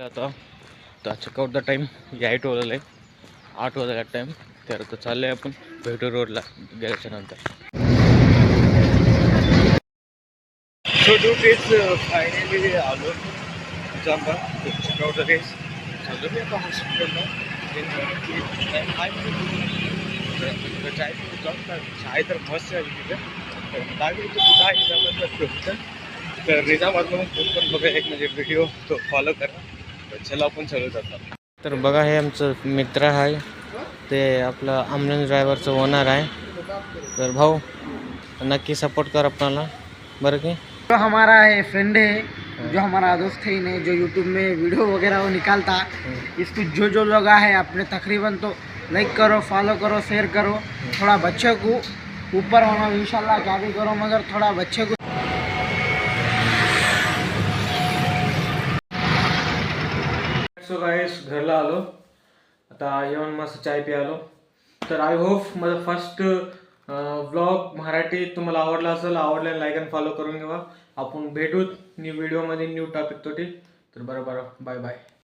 आता checkout the time 8 वाजले 8 वाजला टाइम. तर आता चाललंय आपण भेटू रोडला गेल्याच्या नंतर. सो डू केस फायनली आलो जांबा चेकआउट द केस चाललो मी आता हॉस्पिटलला. चाय तर मस्त आहे तिथे. तर लागेल चाय निजामाबाद. तर निजामाबादला मग खूप पण बघा एक म्हणजे व्हिडिओ तो फॉलो करा. तर चला आपण चालू जातो. तर बघा हे आमचं मित्र आहे ते आपलं ॲम्ब्युलन्स ड्रायव्हरचं ओनर आहे. तर भाऊ नक्की सपोर्ट कर आपल्याला बरं की. जो हमारा है फ्रेंड है, जो हमारा दोस्त है ने जो यूट्यूब में वीडियो वगैरह वो निकालता, इसको जो लगा है अपने तकरीबन तो लाइक करो, फॉलो करो, शेयर करो. थोड़ा बच्चे को ऊपर होना इंशाल्लाह क्या भी करो मगर थोड़ा बच्चे को. सो गाईस घरला आलो आता येऊन मस्त चाय प्यालो. तर आय होप माझा फर्स्ट व्लॉग मराठी तुम्हाला आवडला असेल. आवडल्याने लाईक आणि फॉलो करून घेवा. आपण भेटूत न्यू व्हिडिओमध्ये न्यू टॉपिक तोटी. तर बरं बाय बाय.